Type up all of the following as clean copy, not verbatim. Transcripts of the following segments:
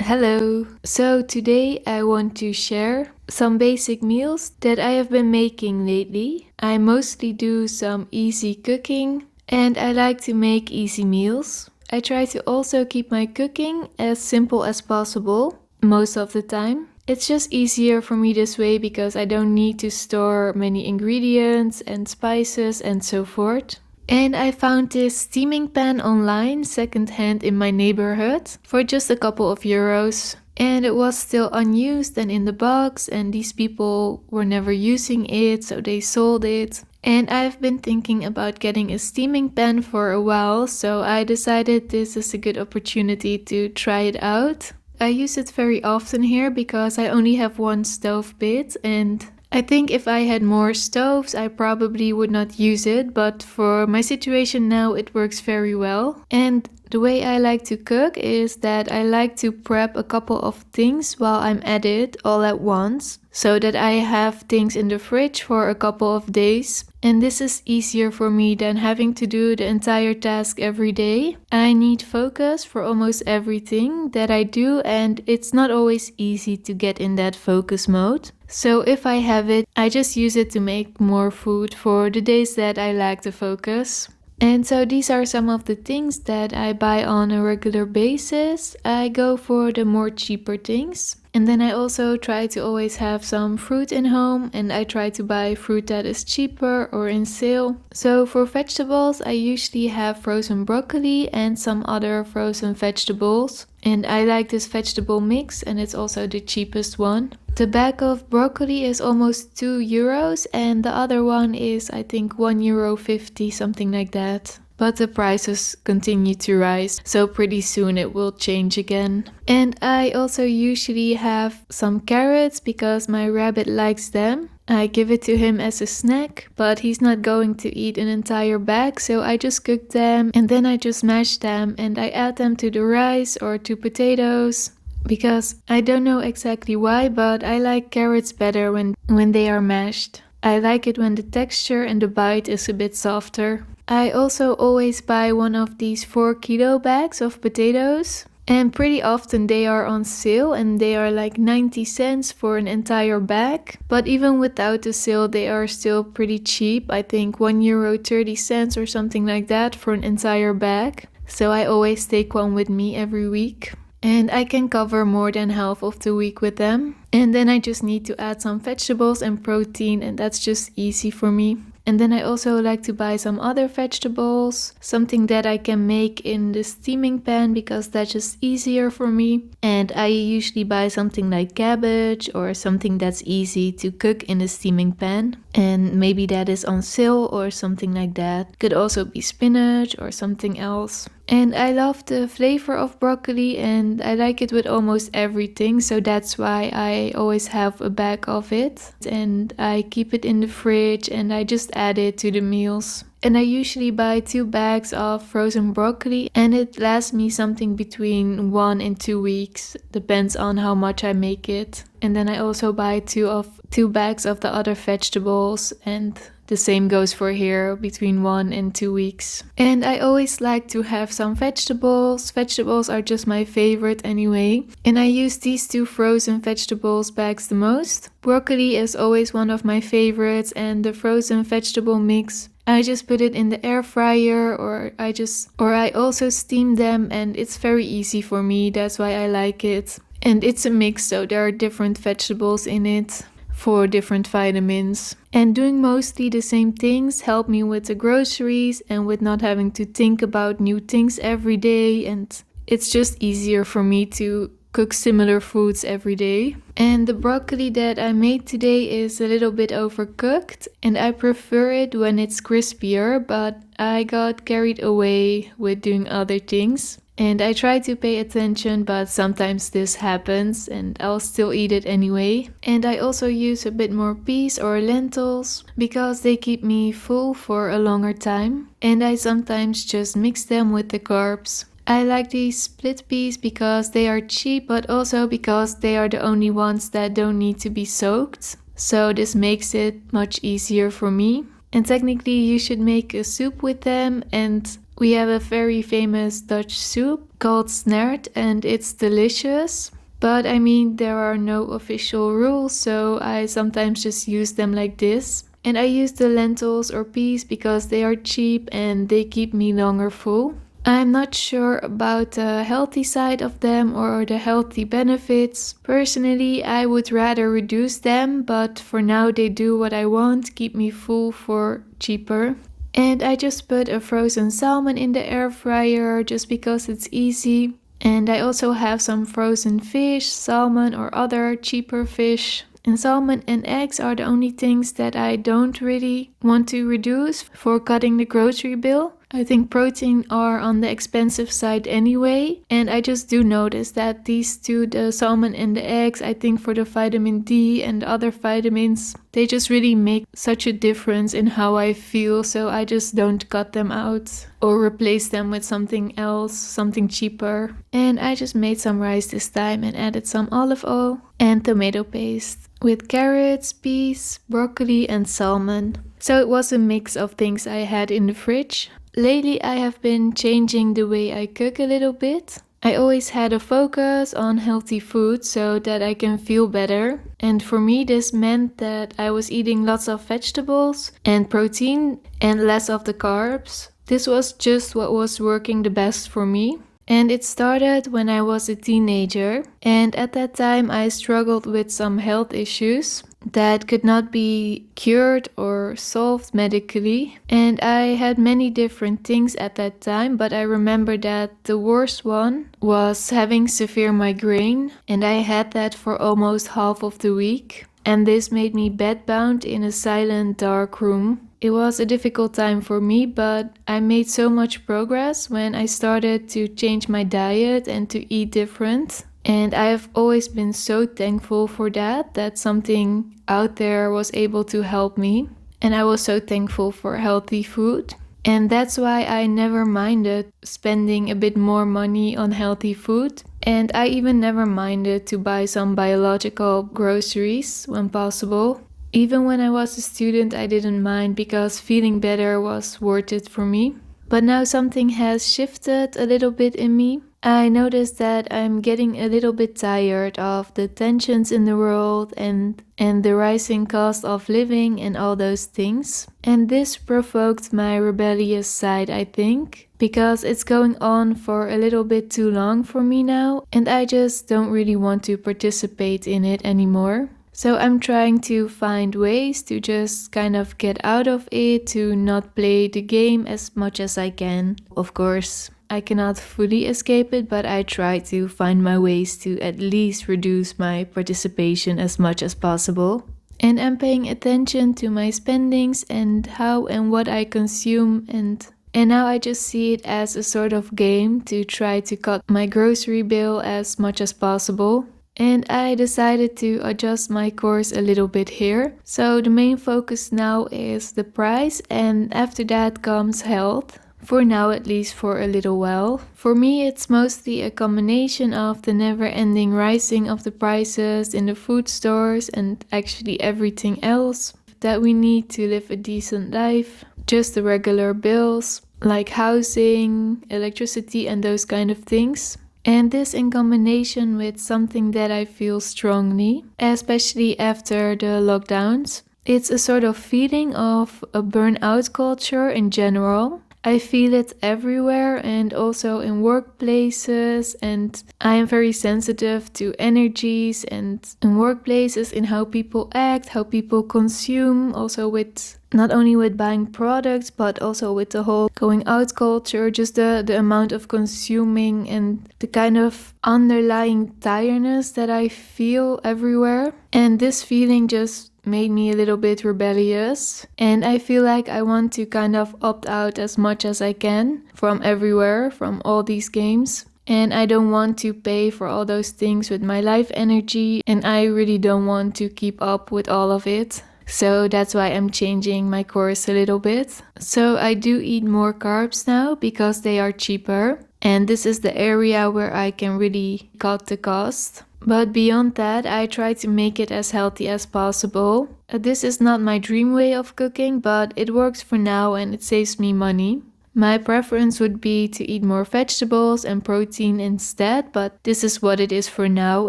Hello! So today I want to share some basic meals that I have been making lately. I mostly do some easy cooking and I like to make easy meals. I try to also keep my cooking as simple as possible most of the time. It's just easier for me this way because I don't need to store many ingredients and spices and so forth. And I found this steaming pan online secondhand in my neighborhood for just a couple of euros. And it was still unused and in the box, and these people were never using it, so they sold it. And I've been thinking about getting a steaming pan for a while, so I decided this is a good opportunity to try it out. I use it very often here because I only have one stove pit, and I think if I had more stoves, I probably would not use it, but for my situation now, it works very well. And the way I like to cook is that I like to prep a couple of things while I'm at it all at once, so that I have things in the fridge for a couple of days. And this is easier for me than having to do the entire task every day. I need focus for almost everything that I do, and it's not always easy to get in that focus mode. So if I have it, I just use it to make more food for the days that I lack the focus. And so these are some of the things that I buy on a regular basis. I go for the more cheaper things. And then I also try to always have some fruit in home, and I try to buy fruit that is cheaper or in sale. So for vegetables, I usually have frozen broccoli and some other frozen vegetables. And I like this vegetable mix, and it's also the cheapest one. The bag of broccoli is almost 2 euros, and the other one is I think 1 euro 50, something like that. But the prices continue to rise, so pretty soon it will change again. And I also usually have some carrots because my rabbit likes them. I give it to him as a snack, but he's not going to eat an entire bag, so I just cook them and then I just mash them and I add them to the rice or to potatoes. Because I don't know exactly why, but I like carrots better when they are mashed. I like it when the texture and the bite is a bit softer. I also always buy one of these 4 kilo bags of potatoes. And pretty often they are on sale and they are like 90 cents for an entire bag. But even without the sale, they are still pretty cheap. I think 1 euro 30 cents or something like that for an entire bag. So I always take one with me every week. And I can cover more than half of the week with them. And then I just need to add some vegetables and protein, and that's just easy for me. And then I also like to buy some other vegetables, something that I can make in the steaming pan because that's just easier for me. And I usually buy something like cabbage or something that's easy to cook in the steaming pan. And maybe that is on sale or something like that. Could also be spinach or something else. And I love the flavor of broccoli and I like it with almost everything, so that's why I always have a bag of it. And I keep it in the fridge and I just add it to the meals. And I usually buy 2 bags of frozen broccoli and it lasts me something between 1 and 2 weeks, depends on how much I make it. And then I also buy 2 bags of the other vegetables, and the same goes for here, between 1 and 2 weeks. And I always like to have some vegetables. Vegetables are just my favorite anyway. And I use these 2 frozen vegetables bags the most. Broccoli is always one of my favorites, and the frozen vegetable mix, I just put it in the air fryer or I also steam them, and it's very easy for me. That's why I like it. And it's a mix, so there are different vegetables in it for different vitamins. And doing mostly the same things help me with the groceries and with not having to think about new things every day. And it's just easier for me to cook similar foods every day. And the broccoli that I made today is a little bit overcooked and I prefer it when it's crispier, but I got carried away with doing other things. And I try to pay attention, but sometimes this happens and I'll still eat it anyway. And I also use a bit more peas or lentils because they keep me full for a longer time. And I sometimes just mix them with the carbs. I like these split peas because they are cheap, but also because they are the only ones that don't need to be soaked. So this makes it much easier for me. And technically you should make a soup with them, and We have a very famous Dutch soup called snert and it's delicious. But I mean, there are no official rules, so I sometimes just use them like this. And I use the lentils or peas because they are cheap and they keep me longer full. I'm not sure about the healthy side of them or the healthy benefits. Personally, I would rather reduce them, but for now they do what I want, keep me full for cheaper. And I just put a frozen salmon in the air fryer just because it's easy. And I also have some frozen fish, salmon or other cheaper fish. And salmon and eggs are the only things that I don't really want to reduce for cutting the grocery bill. I think protein are on the expensive side anyway, and I just do notice that these two, the salmon and the eggs, I think for the vitamin D and the other vitamins, they just really make such a difference in how I feel, so I just don't cut them out or replace them with something else, something cheaper. And I just made some rice this time and added some olive oil and tomato paste with carrots, peas, broccoli and salmon. So it was a mix of things I had in the fridge. Lately I have been changing the way I cook a little bit. I always had a focus on healthy food so that I can feel better. And for me this meant that I was eating lots of vegetables and protein and less of the carbs. This was just what was working the best for me. And it started when I was a teenager, and at that time I struggled with some health issues that could not be cured or solved medically. And I had many different things at that time, but I remember that the worst one was having severe migraine, and I had that for almost half of the week. And this made me bedbound in a silent, dark room. It was a difficult time for me, but I made so much progress when I started to change my diet and to eat different. And I have always been so thankful for that something out there was able to help me. And I was so thankful for healthy food. And that's why I never minded spending a bit more money on healthy food. And I even never minded to buy some biological groceries when possible. Even when I was a student, I didn't mind because feeling better was worth it for me. But now something has shifted a little bit in me. I noticed that I'm getting a little bit tired of the tensions in the world and the rising cost of living and all those things. And this provoked my rebellious side, I think, because it's going on for a little bit too long for me now, and I just don't really want to participate in it anymore. So I'm trying to find ways to just kind of get out of it, to not play the game as much as I can. Of course, I cannot fully escape it, but I try to find my ways to at least reduce my participation as much as possible. And I'm paying attention to my spendings and how and what I consume, and now I just see it as a sort of game to try to cut my grocery bill as much as possible. And I decided to adjust my course a little bit here. So the main focus now is the price, and after that comes health. For now, at least for a little while. For me, it's mostly a combination of the never-ending rising of the prices in the food stores and actually everything else that we need to live a decent life. Just the regular bills like housing, electricity and those kind of things. And this in combination with something that I feel strongly, especially after the lockdowns. It's a sort of feeling of a burnout culture in general. I feel it everywhere and also in workplaces, and I am very sensitive to energies and in workplaces, in how people act, how people consume, also with not only with buying products but also with the whole going out culture, just the amount of consuming and the kind of underlying tiredness that I feel everywhere. And this feeling just made me a little bit rebellious, and I feel like I want to kind of opt out as much as I can from everywhere, from all these games. And I don't want to pay for all those things with my life energy, and I really don't want to keep up with all of it. So that's why I'm changing my course a little bit. So I do eat more carbs now because they are cheaper, and this is the area where I can really cut the cost. But beyond that, I try to make it as healthy as possible. This is not my dream way of cooking, but it works for now and it saves me money. My preference would be to eat more vegetables and protein instead, but this is what it is for now,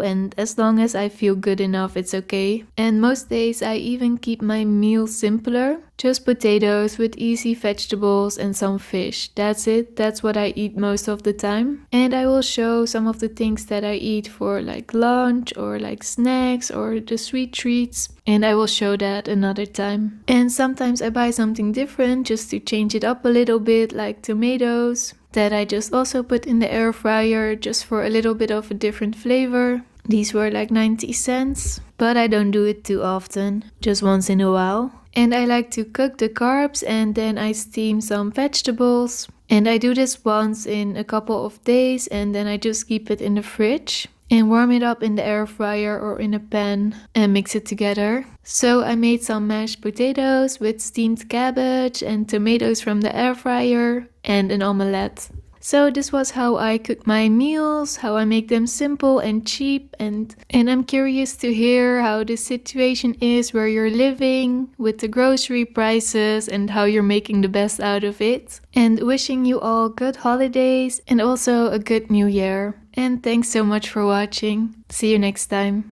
and as long as I feel good enough, it's okay. And most days I even keep my meals simpler. Just potatoes with easy vegetables and some fish. That's it. That's what I eat most of the time. And I will show some of the things that I eat for like lunch or like snacks or the sweet treats. And I will show that another time. And sometimes I buy something different just to change it up a little bit, like tomatoes that I just also put in the air fryer just for a little bit of a different flavor. These were like 90 cents, but I don't do it too often, just once in a while. And I like to cook the carbs and then I steam some vegetables. And I do this once in a couple of days and then I just keep it in the fridge and warm it up in the air fryer or in a pan and mix it together. So I made some mashed potatoes with steamed cabbage and tomatoes from the air fryer and an omelette. So this was how I cook my meals, how I make them simple and cheap, and I'm curious to hear how the situation is where you're living with the grocery prices and how you're making the best out of it. And wishing you all good holidays and also a good new year. And thanks so much for watching. See you next time.